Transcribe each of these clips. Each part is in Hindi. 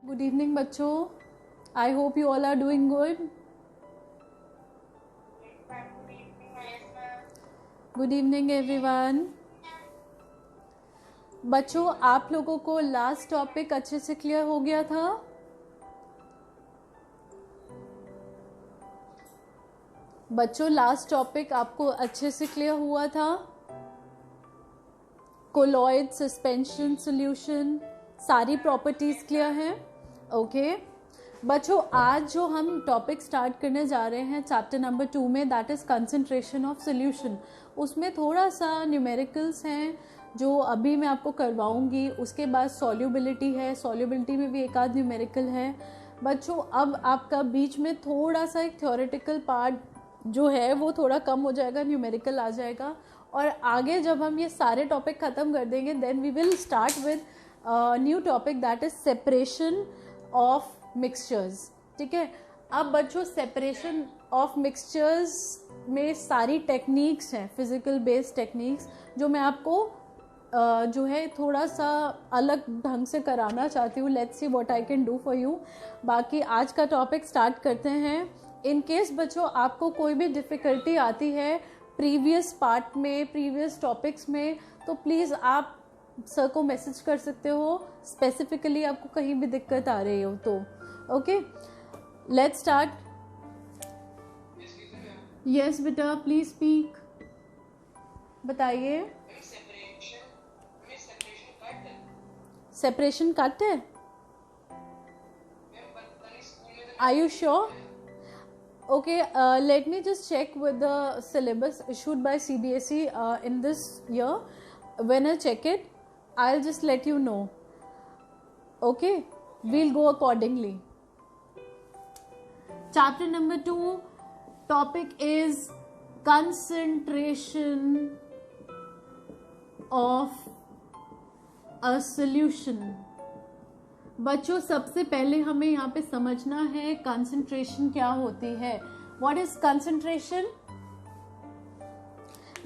गुड इवनिंग बच्चों, I hope you all are doing good. Good evening everyone. बच्चों, आप लोगों को लास्ट टॉपिक अच्छे से क्लियर हो गया था? बच्चों, लास्ट टॉपिक आपको अच्छे से क्लियर हुआ था? कोलॉइड, सस्पेंशन, सॉल्यूशन, सारी प्रॉपर्टीज क्लियर हैं? ओके बच्चों, आज जो हम टॉपिक स्टार्ट करने जा रहे हैं चैप्टर नंबर 2 में, that is concentration of solution. उसमें थोड़ा सा न्यूमेरिकल्स हैं जो अभी मैं आपको करवाऊंगी. उसके बाद सॉल्युबिलिटी है, सॉल्युबिलिटी में भी एक आध न्यूमेरिकल है. बच्चों, अब आपका बीच में थोड़ा सा एक थ्योरेटिकल पार्ट जो है वो थोड़ा कम हो जाएगा, न्यूमेरिकल आ जाएगा. और आगे जब हम ये सारे टॉपिक ख़त्म कर देंगे, then we will start with new topic, that is separation of mixtures. ठीक है. अब बच्चों, सेपरेशन ऑफ मिक्सचर्स में सारी टेक्निक्स हैं, फिजिकल बेस्ड टेक्निक्स, जो मैं आपको जो है थोड़ा सा अलग ढंग से कराना चाहती हूँ. Let's see what I can do for you. बाकी आज का टॉपिक स्टार्ट करते हैं. इन केस बच्चों आपको कोई भी डिफ़िकल्टी आती है प्रीवियस पार्ट में, प्रीवियस टॉपिक्स में, तो प्लीज़ आप सर को मैसेज कर सकते हो. स्पेसिफिकली आपको कहीं भी दिक्कत आ रही हो तो. Okay, let's start. यस बेटा, प्लीज स्पीक. बताइए. सेपरेशन कट है? Are you sure? Okay, let me just check with the syllabus issued by CBSE in this year. When I check it, I'll just let you know. Okay, we'll go accordingly. Chapter number 2, topic is concentration of a solution. बच्चों, सबसे पहले हमें यहाँ पे समझना है कंसंट्रेशन क्या होती है. What is concentration?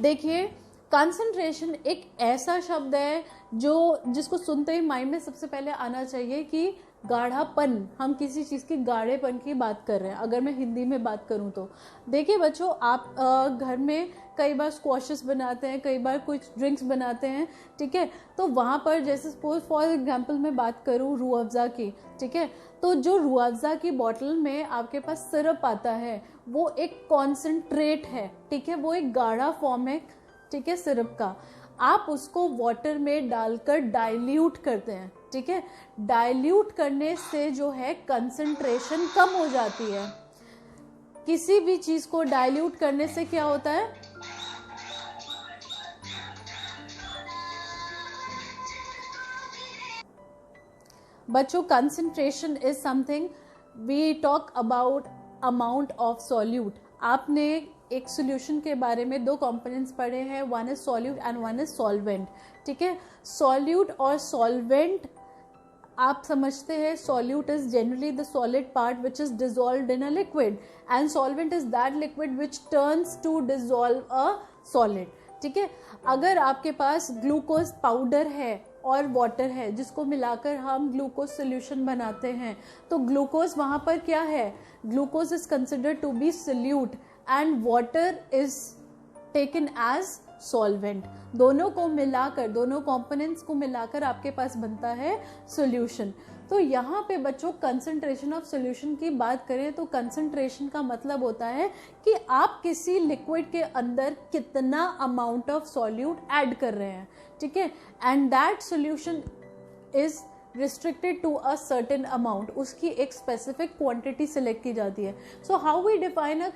देखिए, कंसंट्रेशन एक ऐसा शब्द है जिसको सुनते ही माइंड में सबसे पहले आना चाहिए कि गाढ़ापन, हम किसी चीज़ की गाढ़ेपन की बात कर रहे हैं. अगर मैं हिंदी में बात करूं तो देखिए बच्चों, आप घर में कई बार स्क्वॉशेस बनाते हैं, कई बार कुछ ड्रिंक्स बनाते हैं. ठीक है. तो वहाँ पर जैसे सपोज फॉर एग्जांपल मैं बात करूँ रूह अफ़ज़ा की. ठीक है. तो जो रूह अफ़ज़ा की बॉटल में आपके पास सिरप आता है, वो एक कॉन्सेंट्रेट है. ठीक है. वो एक गाढ़ा फॉर्म है, ठीक है, सिरप का. आप उसको वाटर में डालकर डाइल्यूट करते हैं. ठीक है. डाइल्यूट करने से जो है कंसंट्रेशन कम हो जाती है. किसी भी चीज को डाइल्यूट करने से क्या होता है? बच्चों, concentration is something we talk about amount of solute. आपने एक सॉल्यूशन के बारे में दो कंपोनेंट्स पढ़े हैं, one is solute and one is solvent. ठीक है. सॉल्यूट और सॉल्वेंट आप समझते हैं. Solute is generally the solid part which is dissolved in a liquid, and solvent is that liquid which turns to dissolve a solid. ठीक है. अगर आपके पास ग्लूकोज पाउडर है और वाटर है जिसको मिलाकर हम ग्लूकोज सोल्यूशन बनाते हैं, तो ग्लूकोज वहां पर क्या है? Glucose is considered to be solute and water is taken as solvent. दोनों को मिलाकर, दोनों कंपोनेंट्स को मिलाकर आपके पास बनता है सॉल्यूशन. तो यहाँ पे बच्चों कंसंट्रेशन ऑफ सॉल्यूशन की बात करें तो कंसंट्रेशन का मतलब होता है कि आप किसी लिक्विड के अंदर कितना अमाउंट ऑफ सॉल्यूट ऐड कर रहे हैं. ठीक है. And that solution is restricted to a certain amount. उसकी एक स्पेसिफिक क्वांटिटी सिलेक्ट की जाती है. So how we define a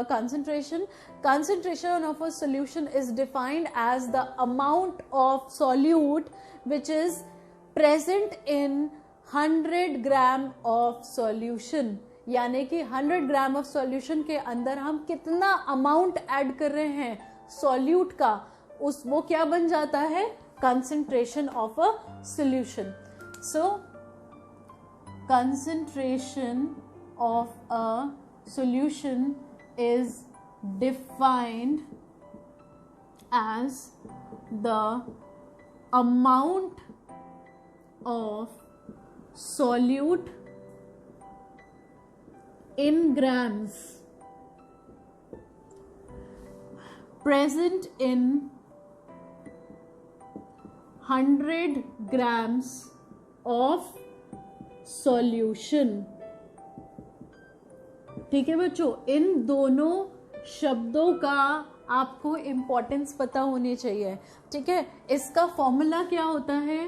concentration? Concentration of a solution is defined as the amount of solute which is present in 100 gram of solution. यानी कि 100 ग्राम ऑफ सॉल्यूशन के अंदर हम कितना अमाउंट ऐड कर रहे हैं सॉल्यूट का, वो क्या बन जाता है? Concentration of a solution. So, concentration of a solution is defined as the amount of solute in grams present in 100 grams of solution। ठीक है बच्चों, इन दोनों शब्दों का आपको इम्पोर्टेंस पता होनी चाहिए। ठीक है, इसका फॉर्मूला क्या होता है?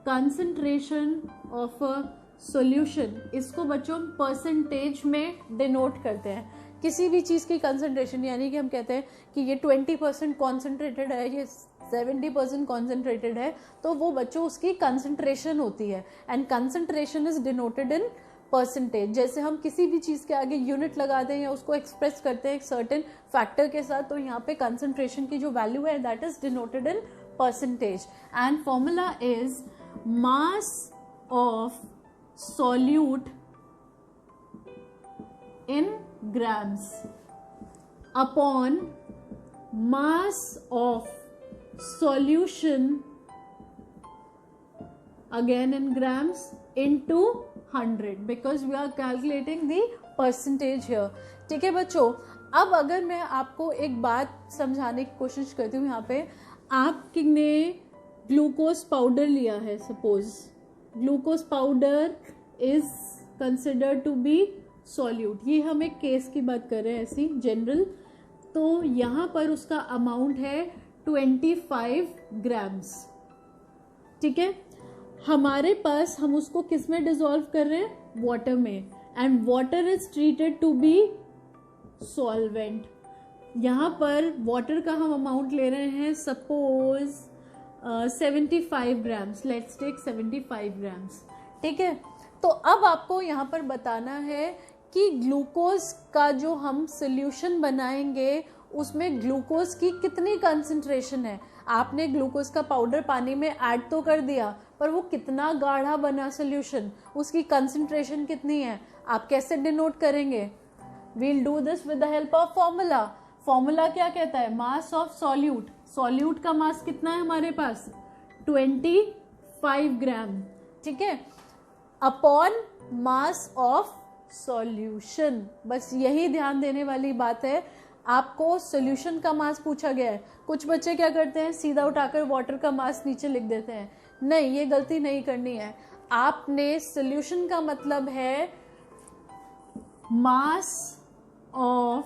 कंसंट्रेशन ऑफ अ सॉल्यूशन, इसको बच्चों परसेंटेज में डिनोट करते हैं। किसी भी चीज़ की कंसंट्रेशन, यानी कि हम कहते हैं कि ये 20% कॉन्सेंट्रेटेड है, ये 70% कॉन्सेंट्रेटेड है, तो वो बच्चों उसकी कंसंट्रेशन होती है। And concentration is denoted in percentage. जैसे हम किसी भी चीज़ के आगे यूनिट लगाते हैं या उसको एक्सप्रेस करते हैं एक सर्टेन फैक्टर के साथ, तो यहाँ पे कंसंट्रेशन की जो वैल्यू है that is denoted in percentage. And formula is mass of solute in grams upon mass of solution, again in grams, into 100 because we are calculating the percentage here। ठीक है बच्चों, अब अगर मैं आपको एक बात समझाने की कोशिश करती हूँ, यहाँ पे आपने ग्लूकोज पाउडर लिया है, suppose glucose powder is considered to be solute. ये हम एक केस की बात कर रहे हैं ऐसी जनरल। तो यहाँ पर उसका अमाउंट है 25 ग्राम्स। ठीक है, हमारे पास हम उसको किस में डिसॉल्व कर रहे हैं? वाटर में। And water is treated to be solvent. यहाँ पर वाटर का हम अमाउंट ले रहे हैं suppose 75 grams, let's take 75 grams. ठीक है, तो अब आपको यहाँ पर बताना है कि ग्लूकोज का जो हम सोल्यूशन बनाएंगे उसमें ग्लूकोज की कितनी कंसंट्रेशन है। आपने ग्लूकोज का पाउडर पानी में ऐड तो कर दिया, पर वो कितना गाढ़ा बना सोल्यूशन, उसकी कंसंट्रेशन कितनी है, आप कैसे डिनोट करेंगे? We'll do this with the help of formula. Formula क्या कहता है? Mass of solute. सॉल्यूट का मास कितना है हमारे पास? 25 ग्राम। ठीक है, अपॉन मास ऑफ सॉल्यूशन। बस यही ध्यान देने वाली बात है। आपको सॉल्यूशन का मास पूछा गया है, कुछ बच्चे क्या करते हैं, सीधा उठाकर वाटर का मास नीचे लिख देते हैं। नहीं, ये गलती नहीं करनी है। आपने सॉल्यूशन का मतलब है mass of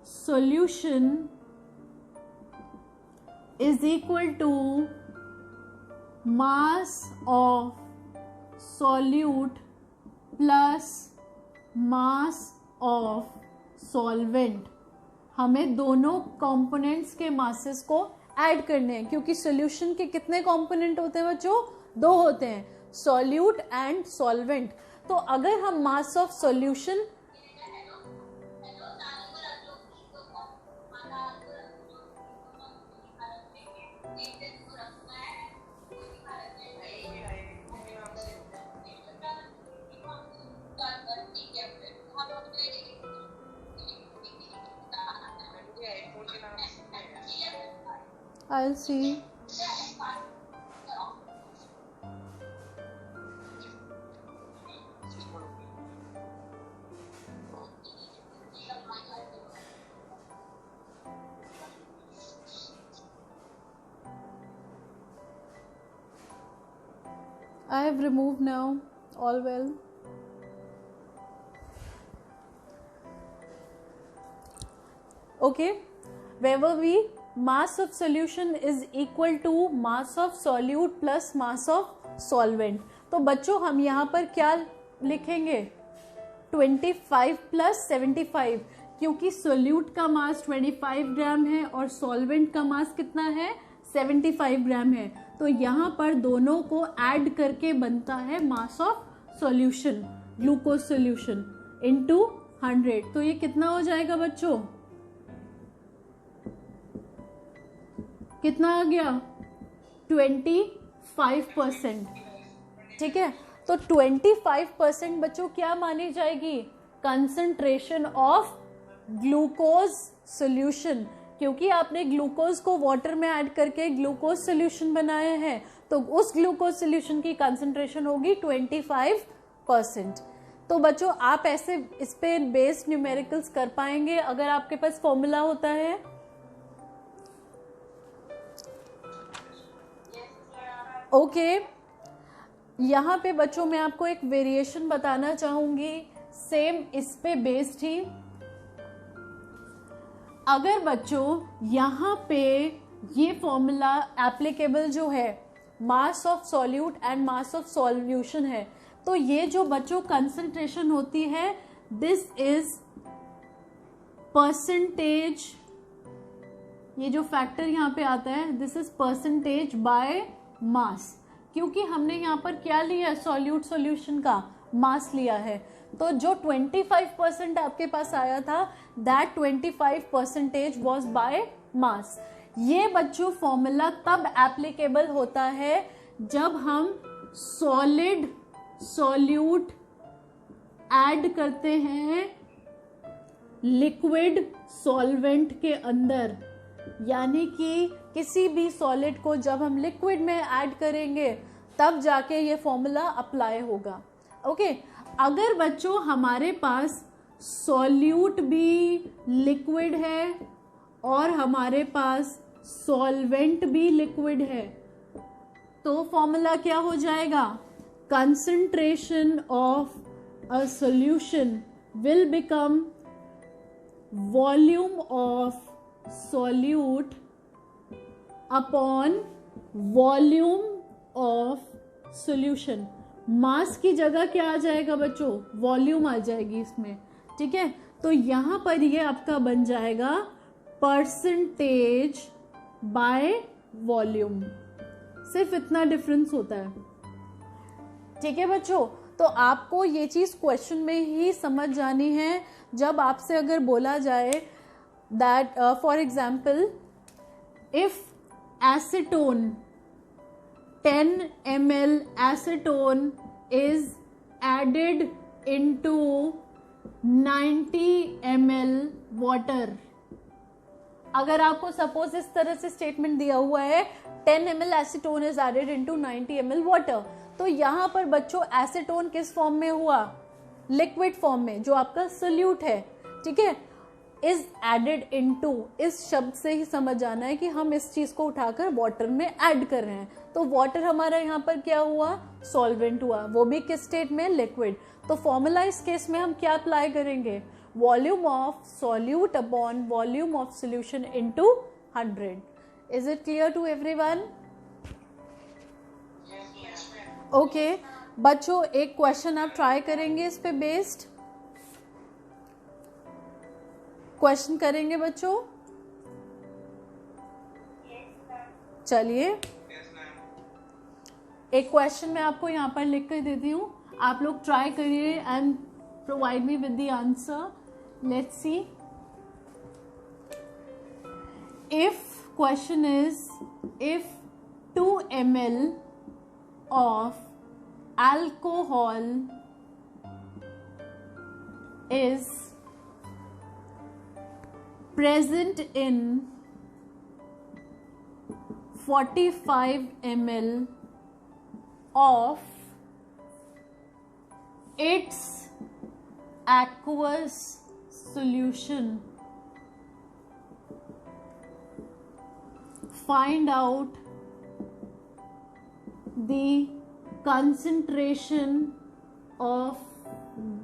solution is equal to mass of solute plus mass of solvent. हमें दोनों कंपोनेंट्स के मासेस को ऐड करने हैं, क्योंकि सॉल्यूशन के कितने कंपोनेंट होते हैं बच्चों? 2 होते हैं, सॉल्यूट एंड सॉल्वेंट। तो अगर हम mass of solution I'll see. I have removed now. All well. Okay, where were we? Mass of solution is equal to mass of solute plus mass of solvent। तो बच्चों हम यहाँ पर क्या लिखेंगे? 25 प्लस 75, क्योंकि सोल्यूट का मास 25 ग्राम है और सॉल्वेंट का मास कितना है? 75 ग्राम है। तो यहाँ पर दोनों को ऐड करके बनता है mass of solution, glucose solution into 100। तो ये कितना हो जाएगा बच्चों? कितना आ गया? 25%। ठीक है, तो 25% बच्चों क्या मानी जाएगी? कंसंट्रेशन ऑफ ग्लूकोज सॉल्यूशन, क्योंकि आपने ग्लूकोज को वाटर में ऐड करके ग्लूकोज सॉल्यूशन बनाया है, तो उस ग्लूकोज सोल्यूशन की कंसंट्रेशन होगी 25%। तो बच्चों आप ऐसे इस पे बेस्ड न्यूमेरिकल्स कर पाएंगे अगर आपके पास फॉर्मूला होता है? ओके यहाँ पे बच्चों मैं आपको एक वेरिएशन बताना चाहूंगी सेम इस पे बेस्ड ही। अगर बच्चों यहाँ पे ये फॉर्मूला एप्लीकेबल जो है mass of solute and mass of solution है, तो ये जो बच्चों कंसंट्रेशन होती है दिस इज परसेंटेज, ये जो फैक्टर यहाँ पे आता है this is percentage by mass, क्योंकि हमने यहाँ पर क्या लिया है सॉल्यूट सॉल्यूशन का मास लिया है। तो जो 25% आपके पास आया था दैट 25% वॉज बाय मास। ये बच्चों फॉर्मूला तब एप्लीकेबल होता है जब हम सॉलिड सॉल्यूट ऐड करते हैं लिक्विड सॉल्वेंट के अंदर, यानी कि किसी भी सॉलिड को जब हम लिक्विड में ऐड करेंगे तब जाके ये फॉर्मूला अप्लाई होगा। ओके अगर बच्चों हमारे पास सॉल्यूट भी लिक्विड है और हमारे पास सॉल्वेंट भी लिक्विड है तो फॉर्मूला क्या हो जाएगा, concentration of a solution will become volume of solute upon volume of solution। मास की जगह क्या आ जाएगा बच्चों, वॉल्यूम आ जाएगी इसमें, ठीक है। तो यहां पर ये आपका बन जाएगा परसेंटेज बाय वॉल्यूम, सिर्फ इतना डिफरेंस होता है, ठीक है बच्चों। तो आपको ये चीज क्वेश्चन में ही समझ जानी है। जब आपसे अगर बोला जाए that for example if acetone 10 ml acetone is added into 90 ml water, अगर आपको सपोज इस तरह से स्टेटमेंट दिया हुआ है 10 ml acetone is added into 90 ml water, तो यहां पर बच्चों एसीटोन किस फॉर्म में हुआ, लिक्विड फॉर्म में जो आपका सोल्यूट है, ठीक है। इज एडेड इनटू, इस शब्द से ही समझ जाना है कि हम इस चीज को उठाकर वाटर में ऐड कर रहे हैं। तो वाटर हमारा यहाँ पर क्या हुआ, सॉल्वेंट हुआ, वो भी किस स्टेट में, लिक्विड। तो फॉर्मूला इस केस में हम क्या अप्लाई करेंगे, volume of solute upon volume of solution into 100। Is it clear to everyone? Okay बच्चों एक क्वेश्चन आप ट्राई करेंगे इस पे बेस्ड, क्वेश्चन करेंगे बच्चों? चलिए एक क्वेश्चन मैं आपको यहाँ पर लिख कर देती हूँ, आप लोग ट्राई करिए and provide me with the answer. Let's see, if question is if 2 ml of alcohol is present in 45 ml of its aqueous solution, find out the concentration of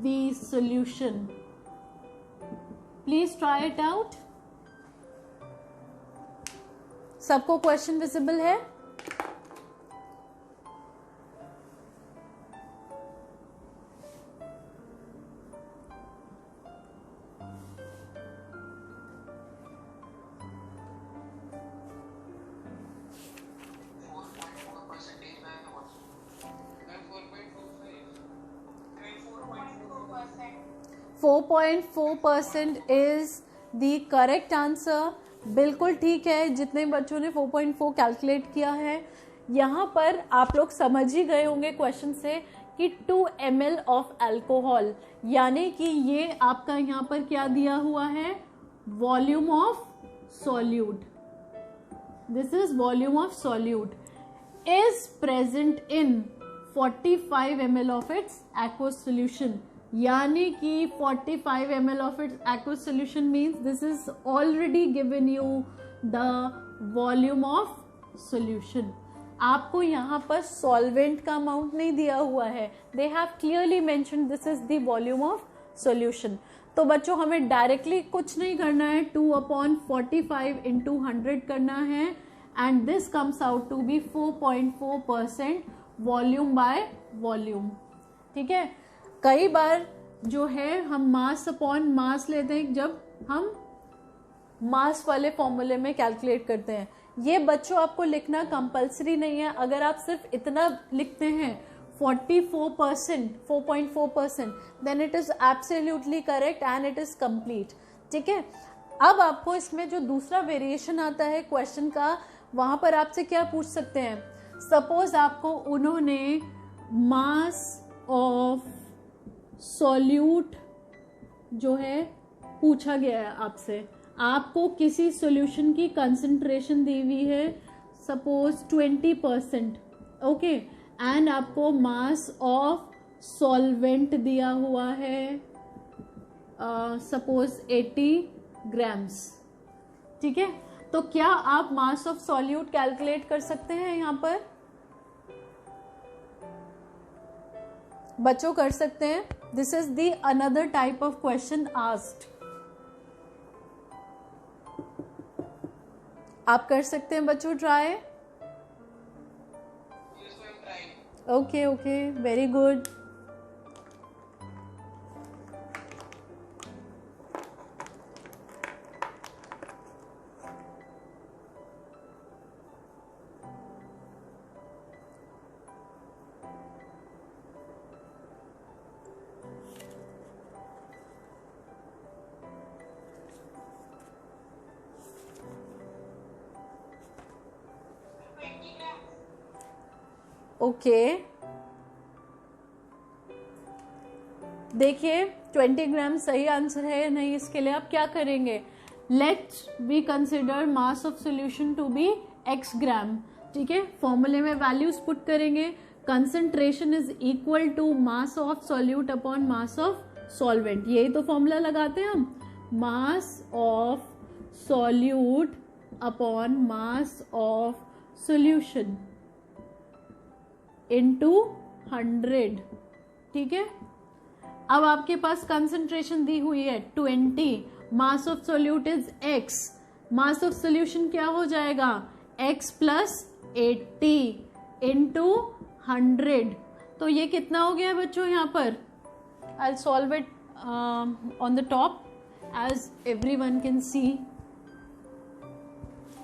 the solution. Please try it out. सबको क्वेश्चन विजिबल है? %4.4% इज द करेक्ट आंसर। बिल्कुल ठीक है, जितने बच्चों ने 4.4 कैलकुलेट किया है। यहाँ पर आप लोग समझ ही गए होंगे क्वेश्चन से कि 2 ml ऑफ अल्कोहल, यानी कि ये आपका यहाँ पर क्या दिया हुआ है, volume of solute. This is volume of solute. is present in 45 ml of its aqueous solution. यानी कि 45 ml of its aqueous solution means this is already given you the volume of solution. आपको यहाँ पर solvent का amount नहीं दिया हुआ है. They have clearly mentioned this is the volume of solution. तो बच्चों हमें डायरेक्टली कुछ नहीं करना है, 2/45 into 100 करना है and this comes out to be 4.4% volume by volume. ठीक है, कई बार जो है हम मास अपॉन मास लेते हैं जब हम मास वाले फॉर्मूले में कैलकुलेट करते हैं. ये बच्चों आपको लिखना कंपलसरी नहीं है. अगर आप सिर्फ इतना लिखते हैं 44%, 4.4%, then it is absolutely correct and it is complete. ठीक है, अब आपको इसमें जो दूसरा वेरिएशन आता है क्वेश्चन का, वहां पर आपसे क्या पूछ सकते हैं. सपोज आपको उन्होंने मास ऑफ सॉल्यूट जो है पूछा गया है आपसे. आपको किसी सॉल्यूशन की कंसंट्रेशन दी हुई है सपोज 20%. ओके, एंड आपको मास ऑफ सॉल्वेंट दिया हुआ है सपोज 80 ग्राम्स. ठीक है, तो क्या आप मास ऑफ सॉल्यूट कैलकुलेट कर सकते हैं यहां पर? बच्चों कर सकते हैं. This is the another type of question asked. आप कर सकते हैं बच्चों try. Okay okay, very good. Okay, देखिए 20 ग्राम सही आंसर है या नहीं, इसके लिए आप क्या करेंगे. Let we consider mass of solution to be x gram. ठीक है, फॉर्मूले में वैल्यूज पुट करेंगे. Concentration is equal to mass of solute upon mass of solvent. यही तो फॉर्मूला लगाते हैं हम, mass of solute upon mass of solution into 100. ठीक है, अब आपके पास कंसंट्रेशन दी हुई है 20. Mass of solute is x. Mass of solution क्या हो जाएगा, x प्लस 80 इंटू 100. तो ये कितना हो गया बच्चों यहाँ पर. I will solve it on the top as everyone can see.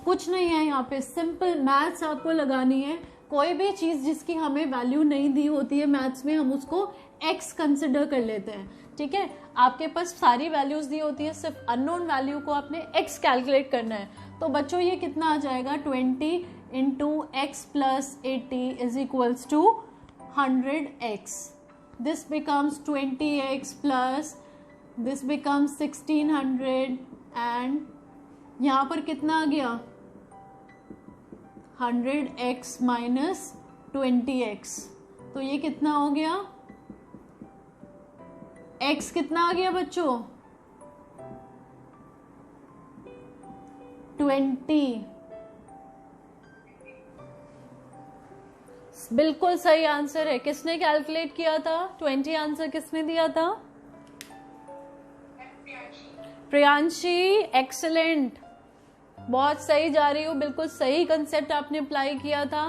कुछ नहीं है यहाँ पे, सिंपल मैथ्स आपको लगानी है. कोई भी चीज जिसकी हमें वैल्यू नहीं दी होती है मैथ्स में, हम उसको x कंसिडर कर लेते हैं. ठीक है, आपके पास सारी वैल्यूज दी होती है, सिर्फ अननोन वैल्यू को आपने x कैलकुलेट करना है. तो बच्चों ये कितना आ जाएगा, 20 into x plus 80 is equals to 100x. This becomes 20x plus this becomes 1600 and यहाँ पर कितना आ गया, 100x माइनस 20x. तो ये कितना हो गया, x कितना आ गया बच्चों, 20. बिल्कुल सही आंसर है. किसने कैलकुलेट किया था 20 आंसर किसने दिया था, प्रियांशी. एक्सेलेंट, बहुत सही जा रही हो, बिल्कुल सही कंसेप्ट आपने अप्लाई किया था.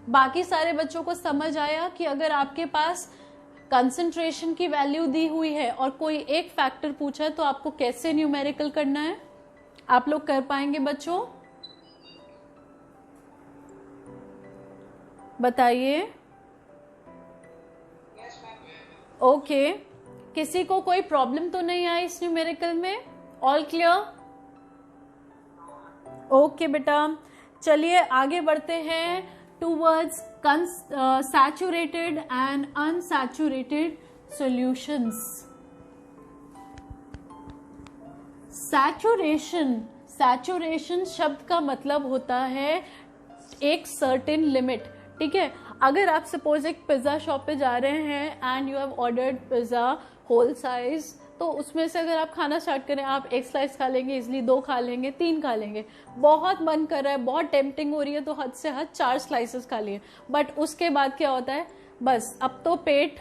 बाकी सारे बच्चों को समझ आया कि अगर आपके पास कंसंट्रेशन की वैल्यू दी हुई है और कोई एक फैक्टर पूछा है तो आपको कैसे न्यूमेरिकल करना है. आप लोग कर पाएंगे बच्चों, बताइए. ओके, किसी को कोई प्रॉब्लम तो नहीं आई इस न्यूमेरिकल में, ऑल क्लियर. ओके बेटा, चलिए आगे बढ़ते हैं towards saturated and unsaturated solutions. Saturation शब्द का मतलब होता है एक सर्टेन लिमिट. ठीक है। अगर आप सपोज एक पिज़्ज़ा शॉप पे जा रहे हैं and you have ordered pizza whole size, तो उसमें से अगर आप खाना स्टार्ट करें, आप एक स्लाइस खा लेंगे, इजली 2 खा लेंगे, 3 खा लेंगे, बहुत मन कर रहा है, बहुत टेम्पटिंग हो रही है, तो हद से हद 4 स्लाइसेस खा लिए। बट उसके बाद क्या होता है, बस अब तो पेट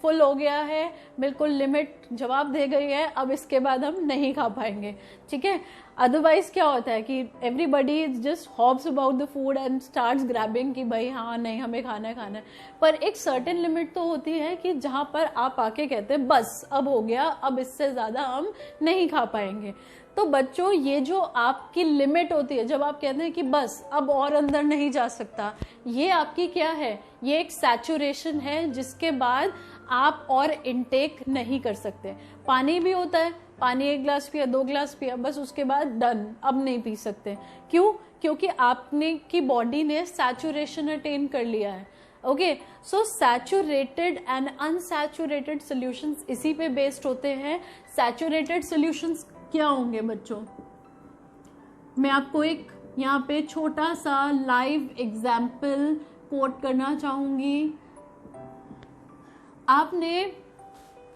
फुल हो गया है, बिल्कुल लिमिट जवाब दे गई है, अब इसके बाद हम नहीं खा पाएंगे, ठीक है। अदरवाइज क्या होता है कि everybody is just hops about the food and starts grabbing कि भाई हाँ नहीं हमें खाना है खाना है, पर एक सर्टेन लिमिट तो होती है कि जहाँ पर आप आके कहते हैं बस अब हो गया, अब इससे ज़्यादा हम नहीं खा पाएंगे। तो बच्चों ये जो आपकी लिमिट होती है, जब आप कहते हैं कि बस अब और अंदर नहीं जा सकता, ये आपकी क्या है, ये एक सैचुरेशन है, जिसके बाद आप और इनटेक नहीं कर सकते। पानी भी होता है, पानी 1 गिलास पिया, 2 गिलास पिया, बस उसके बाद डन, अब नहीं पी सकते। क्यों? क्योंकि आपने की बॉडी ने सैचुरेशन अटेन कर लिया है। Okay, so saturated and unsaturated solutions इसी पे बेस्ड होते हैं। सैचुरेटेड सॉल्यूशंस क्या होंगे बच्चों? मैं आपको एक यहाँ पे छोटा सा लाइव एग्जाम्पल कोट करना चाहूंगी। आपने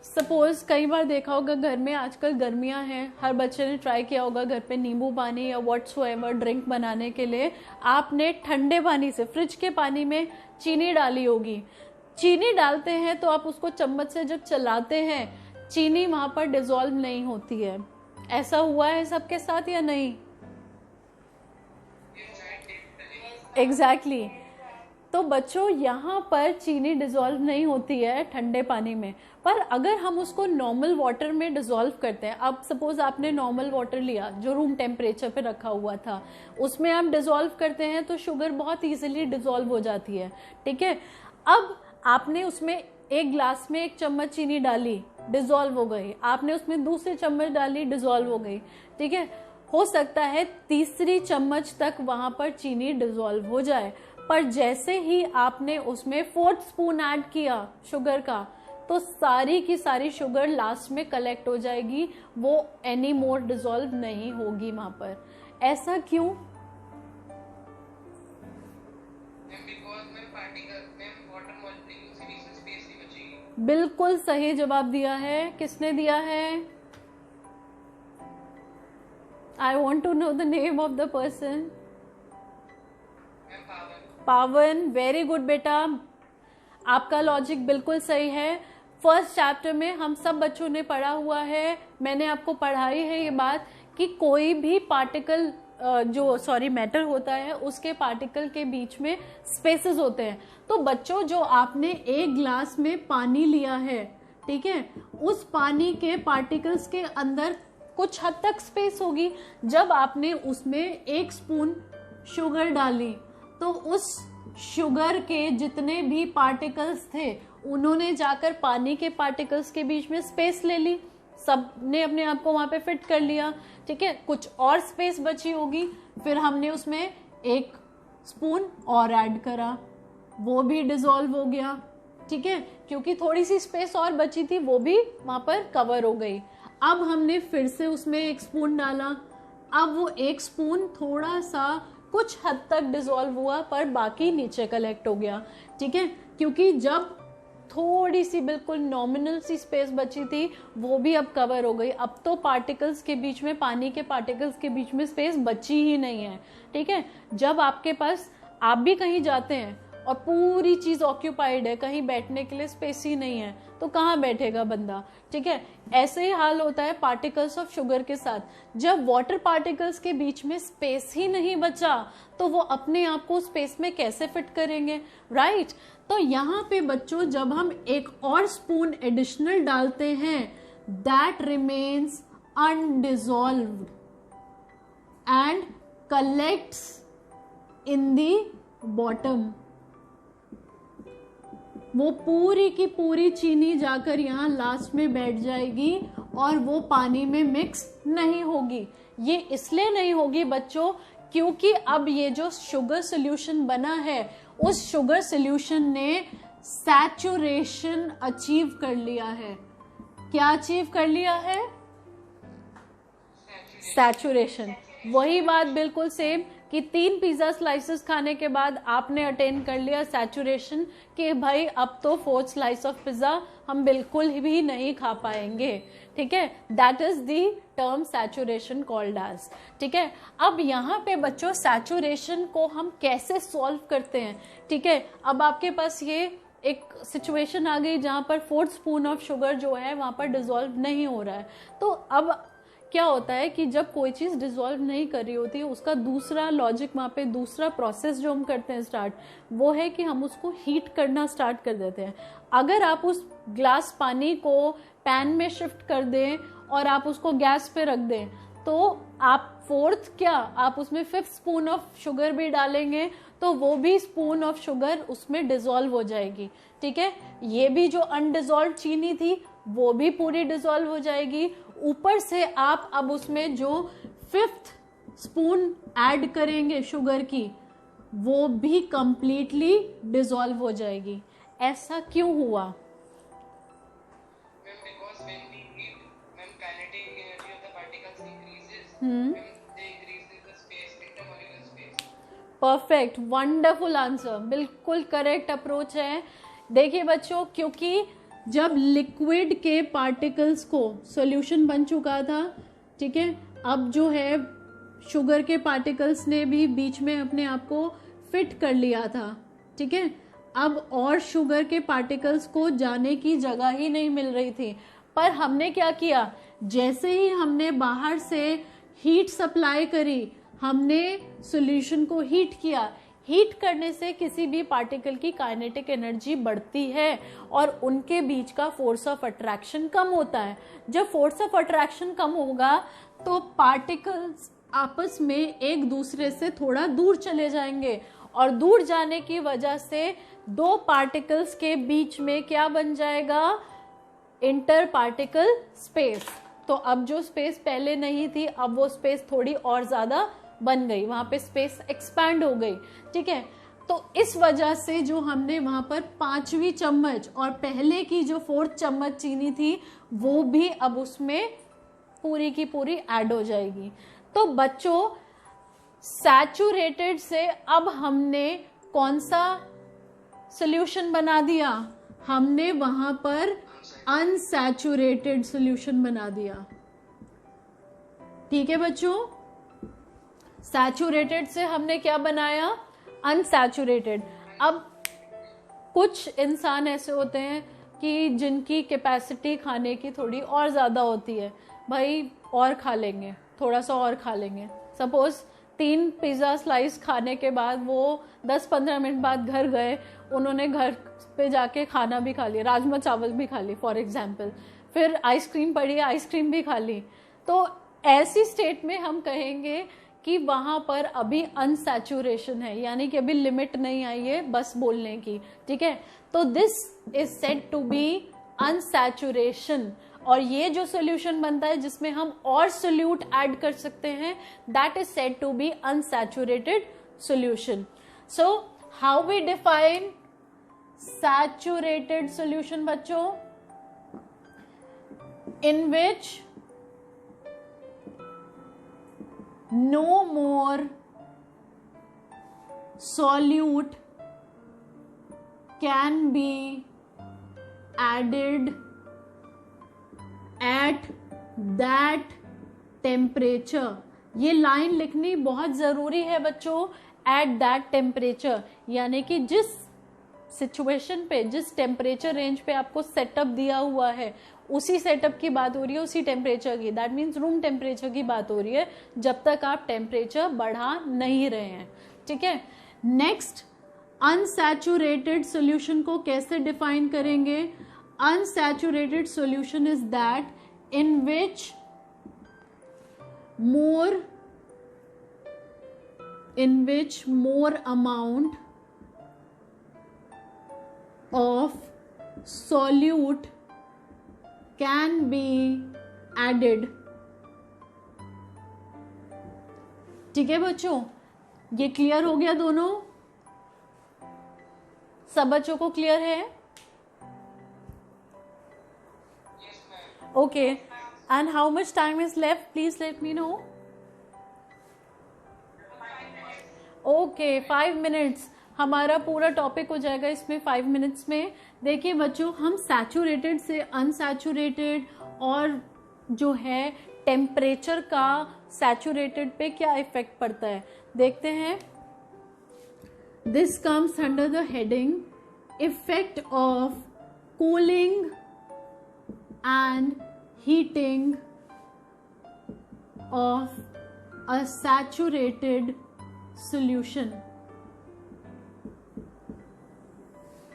सपोज कई बार देखा होगा घर में, आजकल गर्मियां हैं, हर बच्चे ने ट्राई किया होगा घर पे नींबू पानी या व्हाट्सएवर ड्रिंक बनाने के लिए आपने ठंडे पानी से, फ्रिज के पानी में चीनी डाली होगी। चीनी डालते हैं तो आप उसको चम्मच से जब चलाते हैं, चीनी वहां पर डिसॉल्व नहीं होती है। ऐसा हुआ है सबके साथ या नहीं? एग्जैक्टली। तो बच्चों यहाँ पर चीनी डिसॉल्व नहीं होती है ठंडे पानी में, पर अगर हम उसको नॉर्मल वाटर में डिसॉल्व करते हैं, अब सपोज आपने नॉर्मल वाटर लिया जो रूम टेम्परेचर पे रखा हुआ था, उसमें आप डिसॉल्व करते हैं तो शुगर बहुत इजीली डिसॉल्व हो जाती है, ठीक है। अब आपने उसमें 1 गिलास में 1 चम्मच चीनी डाली, डिसॉल्व हो गई, आपने उसमें दूसरी चम्मच डाली, डिसॉल्व हो गई, ठीक है। हो सकता है तीसरी चम्मच तक वहां पर चीनी डिसॉल्व हो जाए, पर जैसे ही आपने उसमें 4th स्पून ऐड किया शुगर का, तो सारी की सारी शुगर लास्ट में कलेक्ट हो जाएगी, वो एनी मोर डिसॉल्व नहीं होगी वहां पर। ऐसा क्यों? बिल्कुल सही जवाब दिया है। किसने दिया है? I want to know the name of the person. Pawan, very good बेटा, आपका लॉजिक बिल्कुल सही है। फर्स्ट चैप्टर में हम सब बच्चों ने पढ़ा हुआ है, मैंने आपको पढ़ाई है ये बात कि कोई भी पार्टिकल मैटर होता है, उसके पार्टिकल के बीच में स्पेसेस होते हैं। तो बच्चों जो आपने 1 गिलास में पानी लिया है, ठीक है, उस पानी के पार्टिकल्स के अंदर कुछ हद तक स्पेस होगी। जब आपने उसमें 1 स्पून शुगर डाली, तो उस शुगर के जितने भी पार्टिकल्स थे, उन्होंने जाकर पानी के पार्टिकल्स के बीच में स्पेस ले ली, सबने अपने आप को वहां पे फिट कर लिया, ठीक है। कुछ और स्पेस बची होगी, फिर हमने उसमें 1 स्पून और ऐड करा, वो भी डिसॉल्व हो गया, ठीक है, क्योंकि थोड़ी सी स्पेस और बची थी, वो भी वहां पर कवर हो गई। अब हमने फिर से उसमें 1 स्पून डाला, अब वो 1 स्पून थोड़ा सा कुछ हद तक डिसॉल्व हुआ, पर बाकी नीचे कलेक्ट हो गया, ठीक है, क्योंकि जब थोड़ी सी बिल्कुल नॉमिनल सी स्पेस बची थी, वो भी अब कवर हो गई। अब तो पार्टिकल्स के बीच में, पानी के पार्टिकल्स के बीच में स्पेस बची ही नहीं है, ठीक है। जब आपके पास, आप भी कहीं जाते हैं और पूरी चीज ऑक्यूपाइड है, कहीं बैठने के लिए स्पेस ही नहीं है, तो कहाँ बैठेगा बंदा, ठीक है। ऐसे ही हाल होता है पार्टिकल्स ऑफ शुगर के साथ। जब वाटर पार्टिकल्स के बीच में स्पेस ही नहीं बचा, तो वो अपने आप को स्पेस में कैसे फिट करेंगे, राइट। तो यहाँ पे बच्चों जब हम 1 और स्पून एडिशनल डालते हैं, that remains undissolved and collects in the bottom. वो पूरी की पूरी चीनी जाकर यहाँ लास्ट में बैठ जाएगी और वो पानी में मिक्स नहीं होगी। ये इसलिए नहीं होगी बच्चों, क्योंकि अब ये जो शुगर सॉल्यूशन बना है, उस शुगर सॉल्यूशन ने सैचुरेशन अचीव कर लिया है। क्या अचीव कर लिया है? सैचुरेशन। वही बात बिल्कुल सेम कि 3 पिज्जा स्लाइसेस खाने के बाद आपने अटेन कर लिया सैचुरेशन कि भाई अब तो 4th स्लाइस ऑफ पिज्जा हम बिल्कुल भी नहीं खा पाएंगे, ठीक है, that is the term saturation called as, ठीक है। अब यहाँ पे बच्चों सैचुरेशन को हम कैसे सॉल्व करते हैं, ठीक है। अब आपके पास ये एक सिचुएशन आ गई जहाँ पर 4th स्पून ऑफ शुगर जो है वहाँ पर डिसॉल्व नहीं हो रहा है। तो अब क्या होता है कि जब कोई चीज़ डिसॉल्व नहीं कर रही होती है, उसका दूसरा लॉजिक वहाँ पे, दूसरा प्रोसेस जो हम करते हैं स्टार्ट, वो है कि हम उसको हीट करना स्टार्ट कर देते हैं। अगर आप उस ग्लास पानी को पैन में शिफ्ट कर दें और आप उसको गैस पे रख दें, तो आप 4th क्या, आप उसमें 5th स्पून ऑफ शुगर भी डालेंगे तो वो भी स्पून ऑफ शुगर उसमें डिसॉल्व हो जाएगी, ठीक है। ये भी जो अनडिसॉल्व चीनी थी वो भी पूरी डिसॉल्व हो जाएगी। ऊपर से आप अब उसमें जो 5th स्पून ऐड करेंगे शुगर की, वो भी कंप्लीटली डिसॉल्व हो जाएगी। ऐसा क्यों हुआ? परफेक्ट, वंडरफुल आंसर, बिल्कुल करेक्ट अप्रोच है। देखिए बच्चों, क्योंकि जब लिक्विड के पार्टिकल्स को, सॉल्यूशन बन चुका था, ठीक है, अब जो है शुगर के पार्टिकल्स ने भी बीच में अपने आप को फिट कर लिया था, ठीक है। अब और शुगर के पार्टिकल्स को जाने की जगह ही नहीं मिल रही थी। पर हमने क्या किया, जैसे ही हमने बाहर से हीट सप्लाई करी, हमने सॉल्यूशन को हीट किया। हीट करने से किसी भी पार्टिकल की काइनेटिक एनर्जी बढ़ती है और उनके बीच का फोर्स ऑफ अट्रैक्शन कम होता है। जब फोर्स ऑफ अट्रैक्शन कम होगा तो पार्टिकल्स आपस में एक दूसरे से थोड़ा दूर चले जाएंगे और दूर जाने की वजह से दो पार्टिकल्स के बीच में क्या बन जाएगा, इंटर पार्टिकल स्पेस। तो अब जो स्पेस पहले नहीं थी, अब वो स्पेस थोड़ी और ज्यादा बन गई, वहां पे स्पेस एक्सपैंड हो गई, ठीक है। तो इस वजह से जो हमने वहां पर 5वीं चम्मच और पहले की जो 4th चम्मच चीनी थी वो भी अब उसमें पूरी की पूरी ऐड हो जाएगी। तो बच्चों, सैचुरेटेड से अब हमने कौन सा सॉल्यूशन बना दिया, हमने वहां पर अनसैचुरेटेड सॉल्यूशन बना दिया, ठीक है बच्चों। सैचुरेटेड से हमने क्या बनाया, अनसैचुरेटेड। अब कुछ इंसान ऐसे होते हैं कि जिनकी कैपेसिटी खाने की थोड़ी और ज़्यादा होती है, भाई और खा लेंगे, थोड़ा सा और खा लेंगे। सपोज 3 पिज़्ज़ा स्लाइस खाने के बाद वो 10-15 मिनट बाद घर गए, उन्होंने घर पे जाके खाना भी खा लिया, राजमा चावल भी खा ली फॉर एग्जाम्पल, फिर आइसक्रीम पड़ी, आइसक्रीम भी खा ली। तो ऐसी स्टेट में हम कहेंगे कि वहां पर अभी अनसैचुरेशन है, यानी कि अभी लिमिट नहीं आई है बस बोलने की, ठीक है। तो this is said to be unsaturation. और ये जो सोल्यूशन बनता है जिसमें हम और सोल्यूट ऐड कर सकते हैं, that is said to be unsaturated solution. So how we define saturated solution बच्चों, in which no more solute can be added at that temperature। ये लाइन लिखनी बहुत जरूरी है बच्चों, at that temperature, यानी कि जिस सिचुएशन पे, जिस टेम्परेचर रेंज पे आपको सेटअप दिया हुआ है, उसी सेटअप की बात हो रही है, उसी टेम्परेचर की, दैट मीन्स रूम टेम्परेचर की बात हो रही है, जब तक आप टेम्परेचर बढ़ा नहीं रहे हैं, ठीक है। नेक्स्ट, अनसैचुरेटेड सॉल्यूशन को कैसे डिफाइन करेंगे, unsaturated solution is that in which more amount of solute can be added। ठीक है बच्चों, ये क्लियर हो गया दोनों, सब बच्चों को क्लियर है? Okay, and how much time is left, please let me know. Okay 5 minutes हमारा पूरा टॉपिक हो जाएगा इसमें 5 मिनट्स में। देखिए बच्चों, हम सैचुरेटेड से अनसैचुरेटेड और जो है टेम्परेचर का सैचुरेटेड पे क्या इफेक्ट पड़ता है देखते हैं। This comes under the heading effect of cooling and heating of a saturated solution.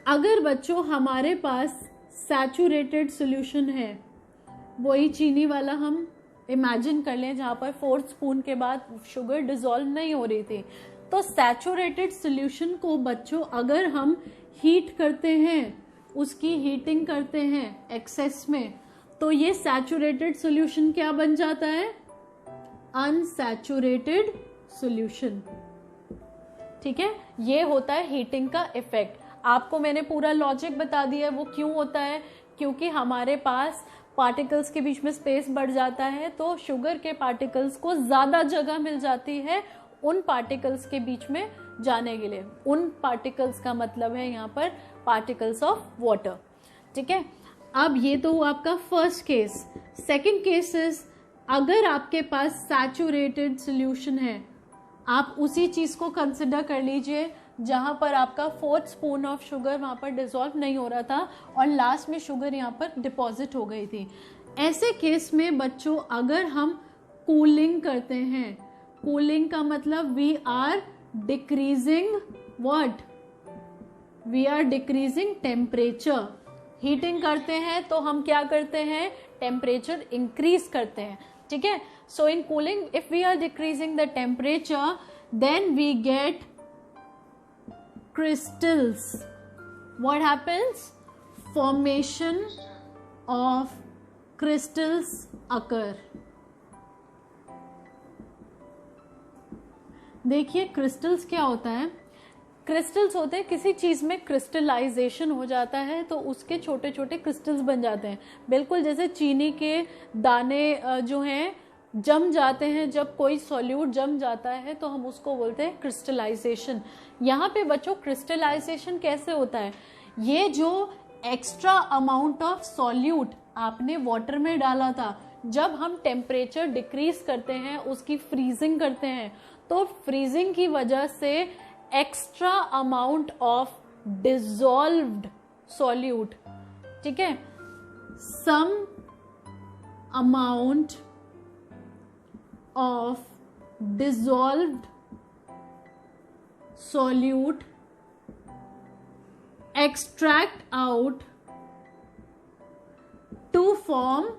अगर बच्चों हमारे पास सैचुरेटेड सॉल्यूशन है, वही चीनी वाला हम इमेजिन कर लें जहाँ पर 4 स्पून के बाद शुगर डिसॉल्व नहीं हो रही थी, तो सैचुरेटेड सॉल्यूशन को बच्चों अगर हम हीट करते हैं, उसकी हीटिंग करते हैं एक्सेस में, तो ये सैचुरेटेड सॉल्यूशन क्या बन जाता है? Unsaturated solution. ठीक है, ये होता है हीटिंग का इफेक्ट। आपको मैंने पूरा लॉजिक बता दिया वो क्यों होता है, क्योंकि हमारे पास पार्टिकल्स के बीच में स्पेस बढ़ जाता है, तो शुगर के पार्टिकल्स को ज्यादा जगह मिल जाती है उन पार्टिकल्स के बीच में जाने के लिए। उन पार्टिकल्स का मतलब है यहाँ पर पार्टिकल्स ऑफ वाटर। ठीक है, अब ये तो आपका first case. Second case is, अगर आपके पास सैचुरेटेड सॉल्यूशन है, आप उसी चीज को कंसिडर कर लीजिए जहां पर आपका 4th स्पून ऑफ शुगर वहां पर डिसॉल्व नहीं हो रहा था और लास्ट में शुगर यहाँ पर डिपॉजिट हो गई थी। ऐसे केस में बच्चों अगर हम कूलिंग करते हैं, कूलिंग का मतलब we are decreasing what? We are decreasing temperature. Heating करते हैं तो हम क्या करते हैं? टेम्परेचर इंक्रीज करते हैं। ठीक है, so in cooling if we are decreasing the temperature then we get crystals. What happens? Formation of crystals occur. देखिए क्रिस्टल्स क्या होता है? क्रिस्टल्स होते हैं किसी चीज में क्रिस्टलाइजेशन हो जाता है तो उसके छोटे छोटे क्रिस्टल्स बन जाते हैं, बिल्कुल जैसे चीनी के दाने जो हैं जम जाते हैं। जब कोई सॉल्यूट जम जाता है तो हम उसको बोलते हैं क्रिस्टलाइजेशन। यहाँ पे बच्चों क्रिस्टलाइजेशन कैसे होता है? ये जो एक्स्ट्रा अमाउंट ऑफ सॉल्यूट आपने वाटर में डाला था, जब हम टेम्परेचर डिक्रीज करते हैं, उसकी फ्रीजिंग करते हैं, तो फ्रीजिंग की वजह से extra amount of dissolved solute, ठीक है, some amount of dissolved solute extract out to form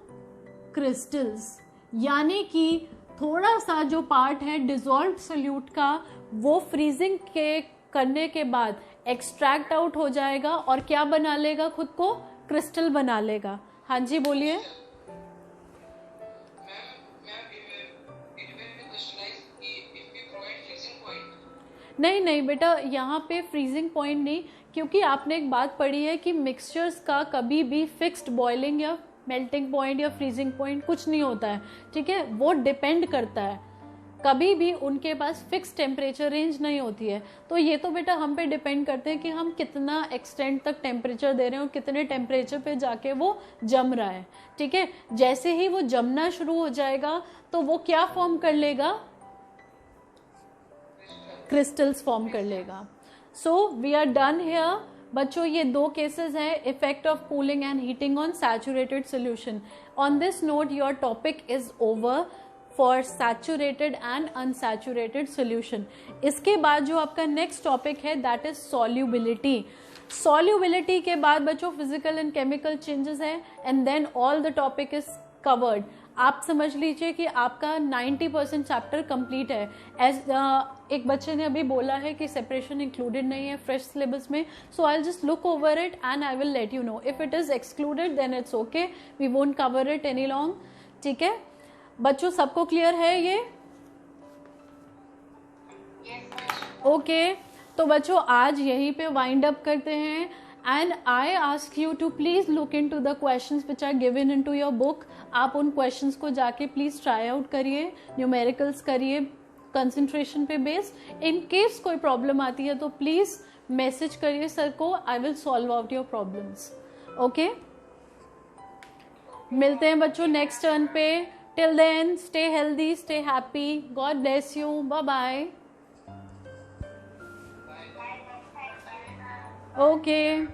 crystals। यानी कि थोड़ा सा जो पार्ट है डिसॉल्व्ड सोल्यूट का, वो फ्रीजिंग के करने के बाद एक्सट्रैक्ट आउट हो जाएगा और क्या बना लेगा? खुद को क्रिस्टल बना लेगा। हाँ जी बोलिए। नहीं नहीं बेटा, यहाँ पे फ्रीजिंग पॉइंट नहीं, क्योंकि आपने एक बात पढ़ी है कि मिक्सचर्स का कभी भी फिक्स्ड बॉइलिंग या मेल्टिंग पॉइंट या फ्रीजिंग पॉइंट कुछ नहीं होता है। ठीक है, वो डिपेंड करता है, कभी भी उनके पास फिक्स टेम्परेचर रेंज नहीं होती है। तो ये तो बेटा हम पे डिपेंड करते हैं कि हम कितना एक्सटेंड तक टेम्परेचर दे रहे हैं और कितने टेम्परेचर पे जाके वो जम रहा है। ठीक है, जैसे ही वो जमना शुरू हो जाएगा तो वो क्या फॉर्म कर लेगा? क्रिस्टल्स फॉर्म कर लेगा। So we are done here बच्चों। ये 2 केसेस हैं, effect of cooling and heating on saturated solution. On this note your topic is over for saturated and unsaturated solution. इसके बाद जो आपका नेक्स्ट टॉपिक है दैट इज सॉल्युबिलिटी। सॉल्युबिलिटी के बाद बच्चों फिजिकल एंड केमिकल चेंजेस है and then all the topic is covered. आप समझ लीजिए कि आपका 90% चैप्टर कंप्लीट है। एक बच्चे ने अभी बोला है कि सेपरेशन इंक्लूडेड नहीं है फ्रेश सिलेबस में, so I just look over it and I will let you know. If it is excluded then it's okay, we won't cover it any long. ठीक है बच्चों, सबको क्लियर है ये? ओके तो बच्चों आज यहीं पे वाइंड अप करते हैं and I ask you to please look into the questions which are given into your book। आप उन questions को जाके please try out करिए, न्यूमेरिकल्स करिए, कंसंट्रेशन पे बेस्ड। इन केस कोई प्रॉब्लम आती है तो प्लीज मैसेज करिए सर को, I will solve out your problems. Okay, मिलते हैं बच्चों नेक्स्ट टर्न पे। Till then stay healthy, stay happy, God bless you, bye bye. Okay.